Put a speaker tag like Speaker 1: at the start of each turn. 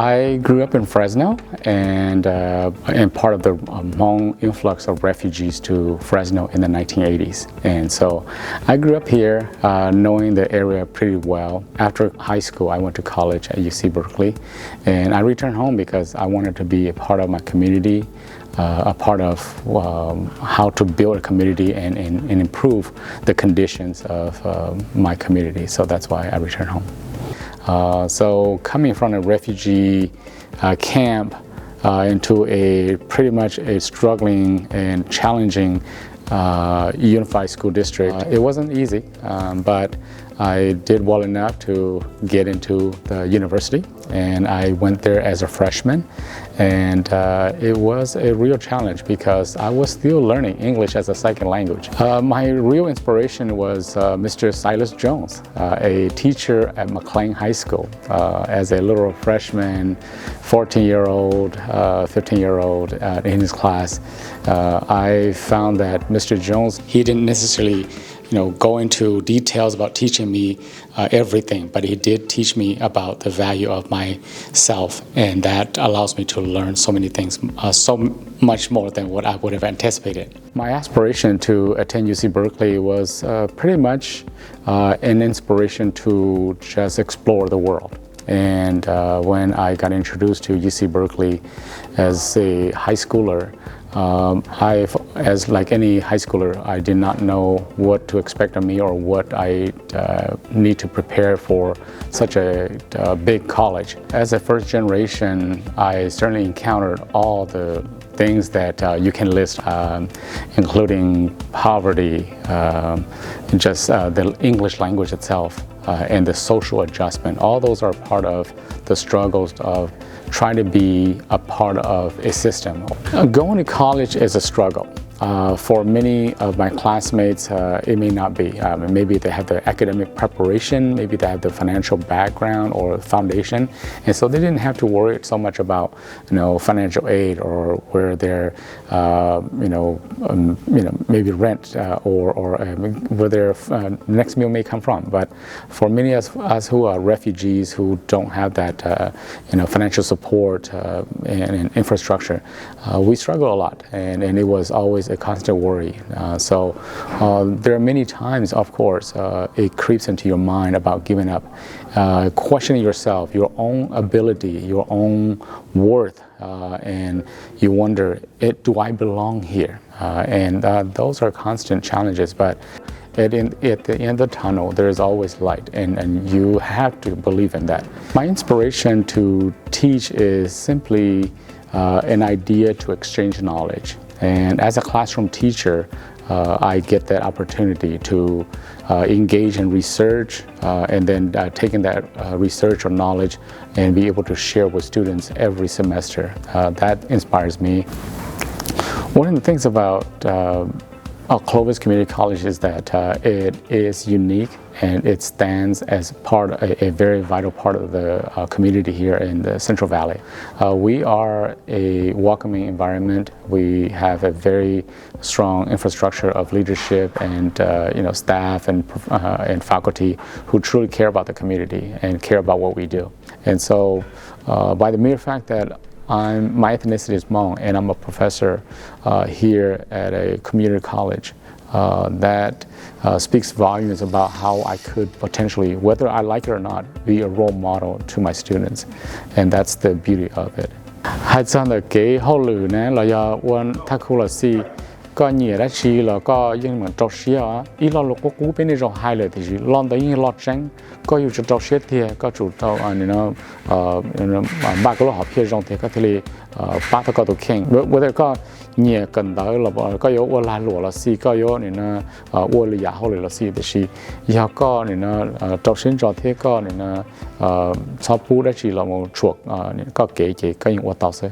Speaker 1: I grew up in Fresno and part of the Hmong influx of refugees to Fresno in the 1980s. And so I grew up here knowing the area pretty well. After high school, I went to college at UC Berkeley, and I returned home because I wanted to be a part of my community, a part of how to build a community and improve the conditions of my community. So that's why I returned home. So coming from a refugee camp into a pretty much a struggling and challenging unified school district, it wasn't easy, but I did well enough to get into the university, and I went there as a freshman, and it was a real challenge because I was still learning English as a second language. My real inspiration was Mr. Silas Jones, a teacher at McLean High School. As a little freshman, 14-year-old, 15-year-old in his class, I found that Mr. Jones, he didn't necessarily go into details about teaching me everything, but he did teach me about the value of myself, and that allows me to learn so many things, so much more than what I would have anticipated. My aspiration to attend UC Berkeley was pretty much an inspiration to just explore the world. And when I got introduced to UC Berkeley as a high schooler, as like any high schooler, I did not know what to expect of me or what I need to prepare for such a big college. As a first generation, I certainly encountered all the things that you can list, including poverty, just the English language itself, and the social adjustment. All those are part of the struggles of trying to be a part of a system. Going to college is a struggle. For many of my classmates, it may not be. Maybe they have the academic preparation, maybe they have the financial background or foundation, and so they didn't have to worry so much about, financial aid or where their, maybe rent or where their next meal may come from. But for many of us who are refugees who don't have that, financial support and infrastructure, we struggle a lot, and it was always a constant worry. So there are many times, of course, it creeps into your mind about giving up, questioning yourself, your own ability, your own worth, and you wonder, do I belong here? And those are constant challenges, but at the end of the tunnel, there is always light, and you have to believe in that. My inspiration to teach is simply an idea to exchange knowledge. And as a classroom teacher, I get that opportunity to engage in research and then taking that research or knowledge and be able to share with students every semester. That inspires me. One of the things about Clovis Community College is that it is unique, and it stands as a very vital part of the community here in the Central Valley. We are a welcoming environment. We have a very strong infrastructure of leadership and staff and faculty who truly care about the community and care about what we do. And so by the mere fact that my ethnicity is Hmong, and I'm a professor here at a community college. That speaks volumes about how I could potentially, whether I like it or not, be a role model to my students, and that's the beauty of it. 喺真係幾好亂呢，嚟有揾睇佢嚟試。個嘢咧似啦，個英文讀書啊，依落六個股邊呢種係嚟嘅，攞到英落正，個要做讀書啲，個做到八個學篇種啲，個啲八個度傾，或者個嘢更大了吧，個有我來攞了試，個有我嚟也好嚟了試的是，以後個讀書咗啲個操補咧似了冇錯個幾個英我到時。